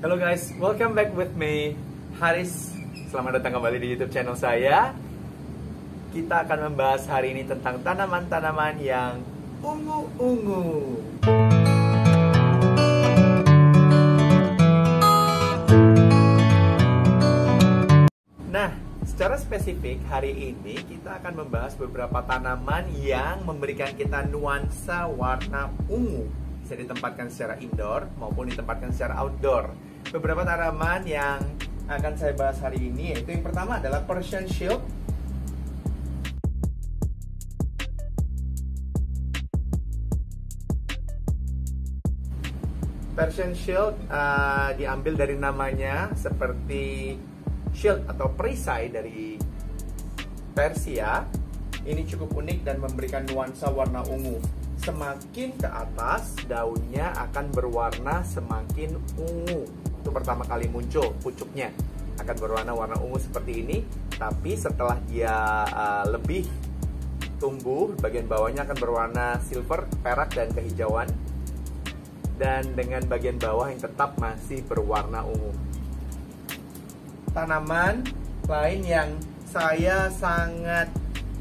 Halo guys, welcome back with me, Haris. Selamat datang kembali di YouTube channel saya. Kita akan membahas hari ini tentang tanaman-tanaman yang ungu-ungu. Nah, secara spesifik hari ini kita akan membahas beberapa tanaman yang memberikan kita nuansa warna ungu. Bisa ditempatkan secara indoor maupun ditempatkan secara outdoor. Beberapa tanaman yang akan saya bahas hari ini yaitu yang pertama adalah Persian Shield. Persian Shield diambil dari namanya seperti shield atau perisai dari Persia. Ini cukup unik dan memberikan nuansa warna ungu. Semakin ke atas, daunnya akan berwarna semakin ungu. Itu pertama kali muncul, pucuknya akan warna ungu seperti ini. Tapi setelah dia lebih tumbuh, bagian bawahnya akan berwarna silver, perak, dan kehijauan. Dan dengan bagian bawah yang tetap masih berwarna ungu. Tanaman lain yang saya sangat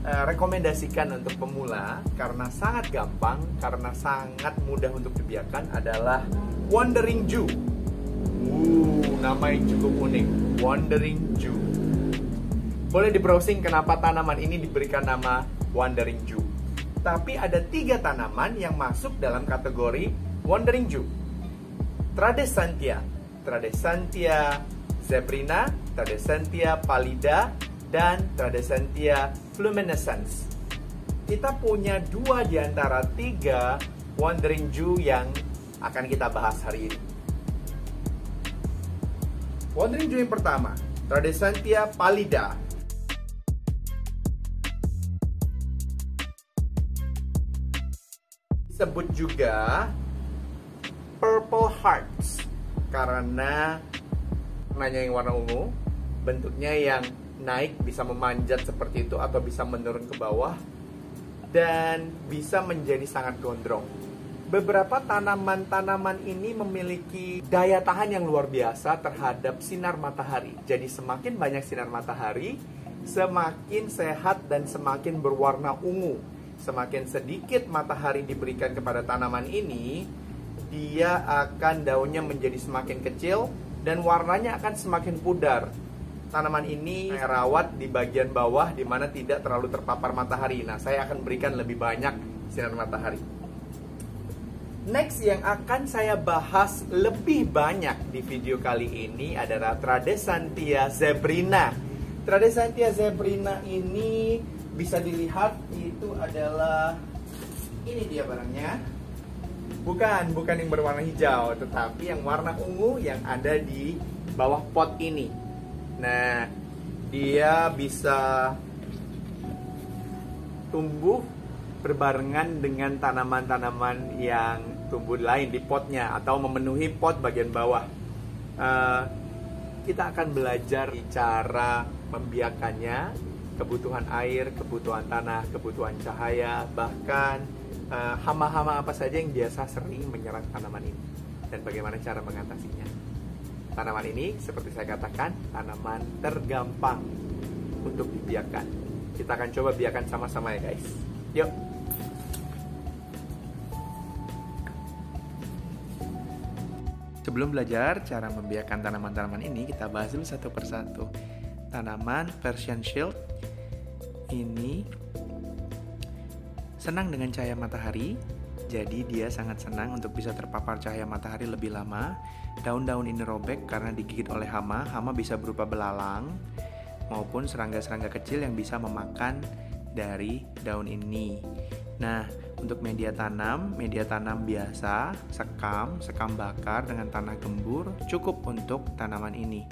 rekomendasikan untuk pemula karena sangat gampang, karena sangat mudah untuk dibiarkan adalah Wandering Jew. Nama yang cukup unik, Wandering Jew. Boleh di browsing kenapa tanaman ini diberikan nama Wandering Jew. Tapi ada 3 tanaman yang masuk dalam kategori Wandering Jew. Tradescantia zebrina, Tradescantia pallida, dan Tradescantia fluminescens. Kita punya 2 di antara 3 Wandering Jew yang akan kita bahas hari ini. Wandering Jew yang pertama, Tradescantia pallida. Disebut juga Purple Hearts karena warnanya yang warna ungu, bentuknya yang naik bisa memanjat seperti itu atau bisa menurun ke bawah dan bisa menjadi sangat gondrong. Beberapa tanaman-tanaman ini memiliki daya tahan yang luar biasa terhadap sinar matahari. Jadi semakin banyak sinar matahari, semakin sehat dan semakin berwarna ungu. Semakin sedikit matahari diberikan kepada tanaman ini, dia akan daunnya menjadi semakin kecil dan warnanya akan semakin pudar. Tanaman ini saya rawat di bagian bawah di mana tidak terlalu terpapar matahari. Nah, saya akan berikan lebih banyak sinar matahari. Next yang akan saya bahas lebih banyak di video kali ini adalah Tradescantia zebrina. Tradescantia zebrina ini bisa dilihat itu adalah ini dia barangnya. Bukan yang berwarna hijau, tetapi yang warna ungu yang ada di bawah pot ini. Nah, dia bisa tumbuh berbarengan dengan tanaman-tanaman yang tumbuh lain di potnya atau memenuhi pot bagian bawah. Kita akan belajar cara membiakannya, kebutuhan air, kebutuhan tanah, kebutuhan cahaya, bahkan hama-hama apa saja yang biasa sering menyerang tanaman ini dan bagaimana cara mengatasinya. Tanaman ini, seperti saya katakan, tanaman tergampang untuk dibiarkan. Kita akan coba biarkan sama-sama ya guys. Yuk! Sebelum belajar cara membiarkan tanaman-tanaman ini, kita bahas dulu satu persatu. Tanaman Persian Shield ini senang dengan cahaya matahari. Jadi dia sangat senang untuk bisa terpapar cahaya matahari lebih lama. Daun-daun ini robek karena digigit oleh hama. Hama bisa berupa belalang maupun serangga-serangga kecil yang bisa memakan dari daun ini. Nah, untuk media tanam biasa, sekam bakar dengan tanah gembur cukup untuk tanaman ini.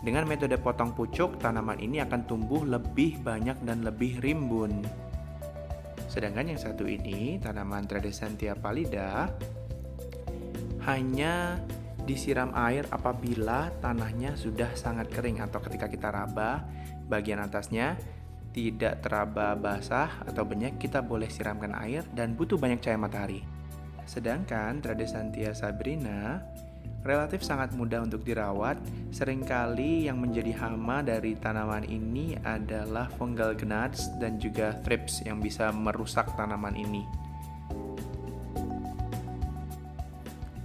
Dengan metode potong pucuk, tanaman ini akan tumbuh lebih banyak dan lebih rimbun. Sedangkan yang satu ini, tanaman Tradescantia pallida, hanya disiram air apabila tanahnya sudah sangat kering atau ketika kita raba bagian atasnya tidak teraba basah atau banyak, kita boleh siramkan air dan butuh banyak cahaya matahari. Sedangkan Tradescantia zebrina relatif sangat mudah untuk dirawat. Seringkali yang menjadi hama dari tanaman ini adalah fungal gnats dan juga thrips yang bisa merusak tanaman ini.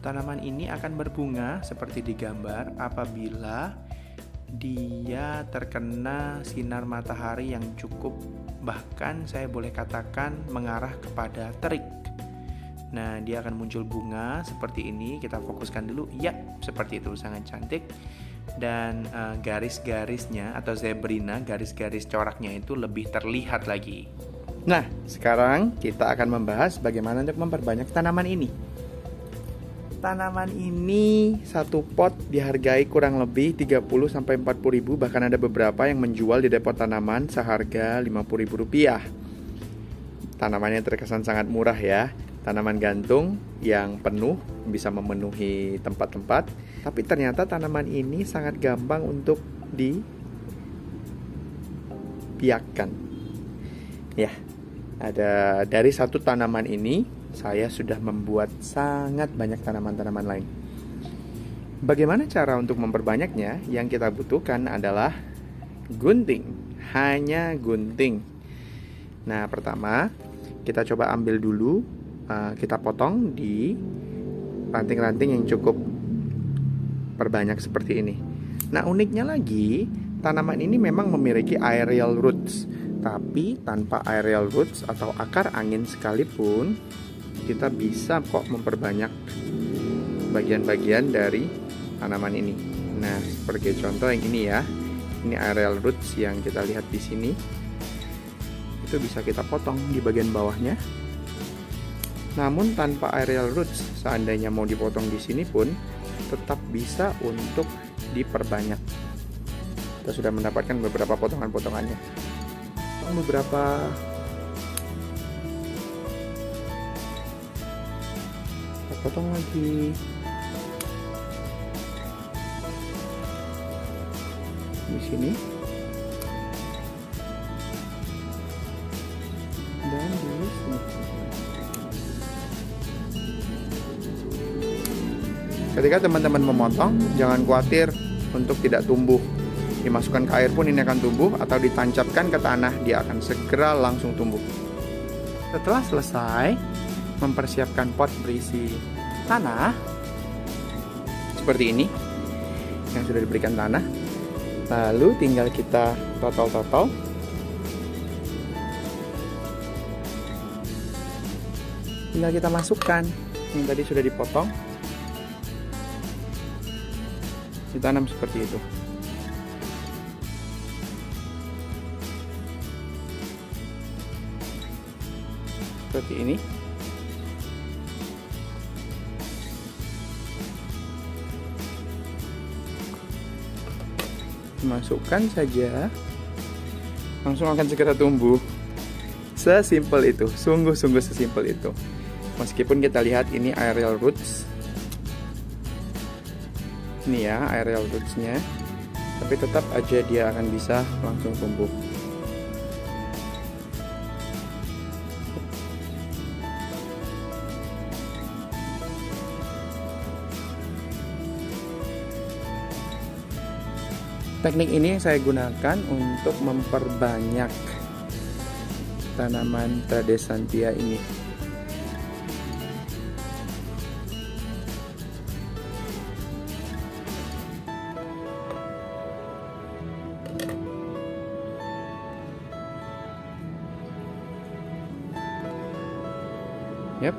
Tanaman ini akan berbunga seperti di gambar apabila dia terkena sinar matahari yang cukup, bahkan saya boleh katakan mengarah kepada terik. Nah, dia akan muncul bunga seperti ini. Kita fokuskan dulu. Ya, seperti itu, sangat cantik. Dan garis-garisnya atau zebrina, garis-garis coraknya itu lebih terlihat lagi. Nah, sekarang kita akan membahas bagaimana untuk memperbanyak tanaman ini. Tanaman ini satu pot dihargai kurang lebih 30-40 ribu, bahkan ada beberapa yang menjual di depot tanaman seharga 50 ribu rupiah. Tanamannya terkesan sangat murah ya. Tanaman gantung yang penuh, bisa memenuhi tempat-tempat. Tapi ternyata tanaman ini sangat gampang untuk dibiakkan. Ya, ada dari satu tanaman ini saya sudah membuat sangat banyak tanaman-tanaman lain. Bagaimana cara untuk memperbanyaknya? Yang kita butuhkan adalah gunting. Hanya gunting. Nah, pertama kita coba ambil dulu, kita potong di ranting-ranting yang cukup perbanyak seperti ini. Nah, uniknya lagi, tanaman ini memang memiliki aerial roots. Tapi tanpa aerial roots atau akar angin sekalipun, kita bisa kok memperbanyak bagian-bagian dari tanaman ini. Nah, sebagai contoh yang ini ya. Ini aerial roots yang kita lihat di sini. Itu bisa kita potong di bagian bawahnya. Namun tanpa aerial roots, seandainya mau dipotong di sini pun tetap bisa untuk diperbanyak. Kita sudah mendapatkan beberapa potongan-potongannya. Kita potong lagi. Di sini. Dan di sini. Ketika teman-teman memotong, jangan khawatir untuk tidak tumbuh. Dimasukkan ke air pun ini akan tumbuh, atau ditancapkan ke tanah, dia akan segera langsung tumbuh. Setelah selesai mempersiapkan pot berisi tanah seperti ini yang sudah diberikan tanah, lalu tinggal kita totol-totol. Tinggal kita masukkan yang tadi sudah dipotong, ditanam seperti itu. Seperti ini. Masukkan saja, langsung akan segera tumbuh. Sesimpel itu, sungguh-sungguh sesimpel itu. Meskipun kita lihat ini aerial roots, ini ya aerial rootsnya, tapi tetap aja dia akan bisa langsung tumbuh. Teknik ini saya gunakan untuk memperbanyak tanaman Tradescantia ini. Yap.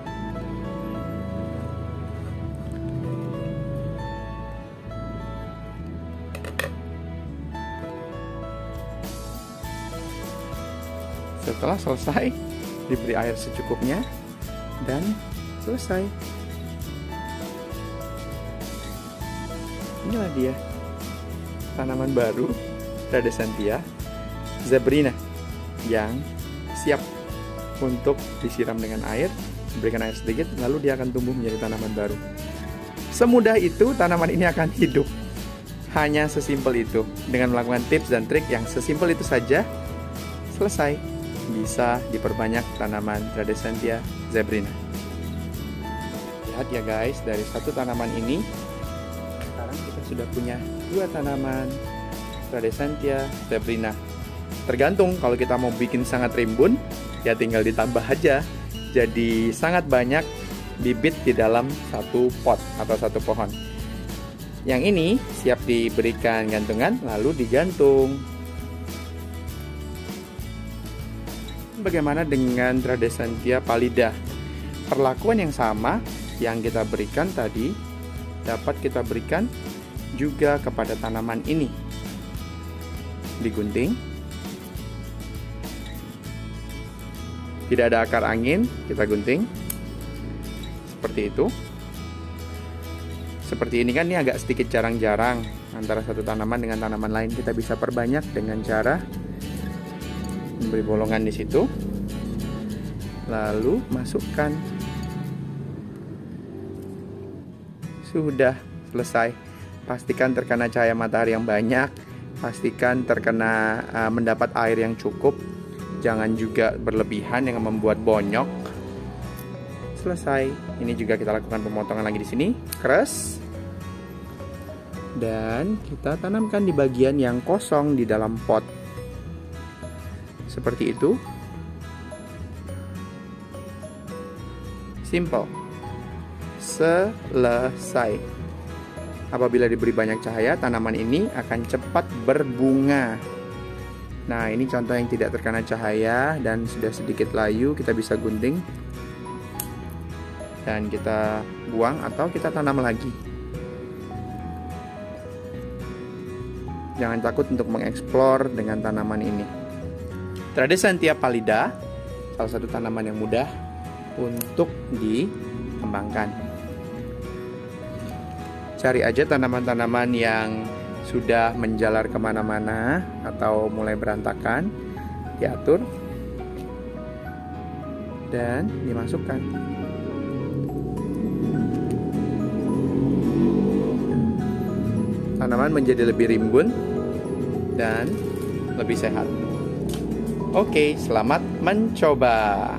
Setelah selesai, diberi air secukupnya dan selesai. Inilah dia tanaman baru Tradescantia zebrina yang siap untuk disiram dengan air, berikan air sedikit, lalu dia akan tumbuh menjadi tanaman baru. Semudah itu tanaman ini akan hidup. Hanya sesimpel itu. Dengan melakukan tips dan trik yang sesimpel itu saja, selesai. Bisa diperbanyak tanaman Tradescantia zebrina. Lihat ya guys, dari satu tanaman ini sudah punya 2 tanaman Tradescantia zebrina. Tergantung, kalau kita mau bikin sangat rimbun, ya tinggal ditambah aja. Jadi sangat banyak bibit di dalam satu pot atau satu pohon. Yang ini siap diberikan gantungan lalu digantung. Bagaimana dengan Tradescantia pallida? Perlakuan yang sama yang kita berikan tadi dapat kita berikan juga kepada tanaman ini. Digunting. Tidak ada akar angin, kita gunting. Seperti itu. Seperti ini kan, ini agak sedikit jarang-jarang antara satu tanaman dengan tanaman lain. Kita bisa perbanyak dengan cara memberi bolongan di situ. Lalu masukkan. Sudah selesai. Pastikan terkena cahaya matahari yang banyak. Pastikan terkena mendapat air yang cukup. Jangan juga berlebihan yang membuat bonyok. Selesai. Ini juga kita lakukan pemotongan lagi di sini. Keras. Dan kita tanamkan di bagian yang kosong di dalam pot. Seperti itu. Simple. Selesai. Apabila diberi banyak cahaya, tanaman ini akan cepat berbunga. Nah, ini contoh yang tidak terkena cahaya dan sudah sedikit layu, kita bisa gunting dan kita buang atau kita tanam lagi. Jangan takut untuk mengeksplor dengan tanaman ini. Tradescantia pallida, salah satu tanaman yang mudah untuk dikembangkan. Cari aja tanaman-tanaman yang sudah menjalar kemana-mana atau mulai berantakan, diatur dan dimasukkan. Tanaman menjadi lebih rimbun dan lebih sehat. Oke, selamat mencoba.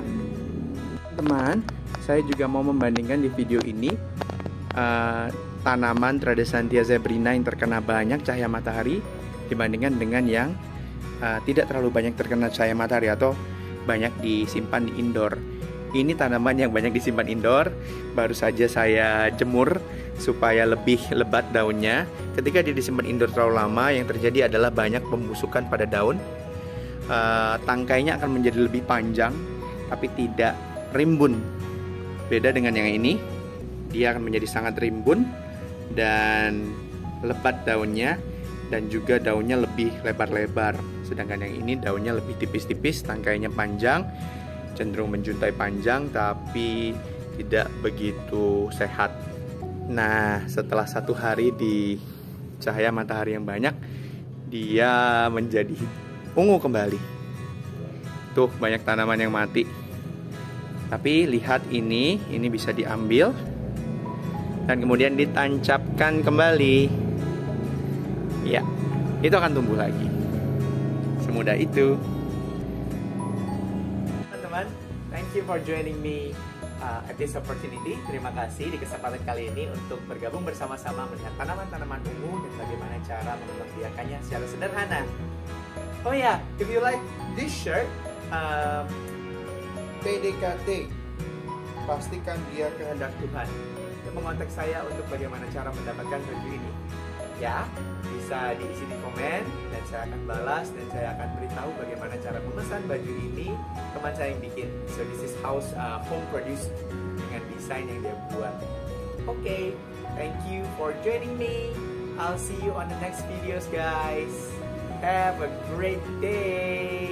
Teman, saya juga mau membandingkan di video ini tanaman Tradescantia zebrina yang terkena banyak cahaya matahari dibandingkan dengan yang tidak terlalu banyak terkena cahaya matahari atau banyak disimpan di indoor. Ini tanaman yang banyak disimpan indoor, baru saja saya jemur supaya lebih lebat daunnya. Ketika dia disimpan indoor terlalu lama, yang terjadi adalah banyak pembusukan pada daun. Tangkainya akan menjadi lebih panjang, tapi tidak rimbun. Beda dengan yang ini, dia akan menjadi sangat rimbun dan lebat daunnya, dan juga daunnya lebih lebar-lebar. Sedangkan yang ini daunnya lebih tipis-tipis, tangkainya panjang, cenderung menjuntai panjang, tapi tidak begitu sehat. Nah, setelah 1 hari di cahaya matahari yang banyak, dia menjadi ungu kembali. Tuh, banyak tanaman yang mati. Tapi lihat ini bisa diambil dan kemudian ditancapkan kembali. Ya, itu akan tumbuh lagi. Semudah itu. Teman-teman, thank you for joining me at this opportunity. Terima kasih di kesempatan kali ini untuk bergabung bersama-sama melihat tanaman-tanaman ungu dan bagaimana cara mengembangbiakannya secara sederhana. Oh ya, if you like this shirt, PDKT, pastikan dia kehendak Tuhan. Mengontak saya untuk bagaimana cara mendapatkan baju ini, ya bisa diisi di komen dan saya akan balas dan saya akan beritahu bagaimana cara memesan baju ini. Teman saya yang bikin, so this is home produced dengan desain yang dia buat. Okay, thank you for joining me. I'll see you on the next videos, guys. Have a great day.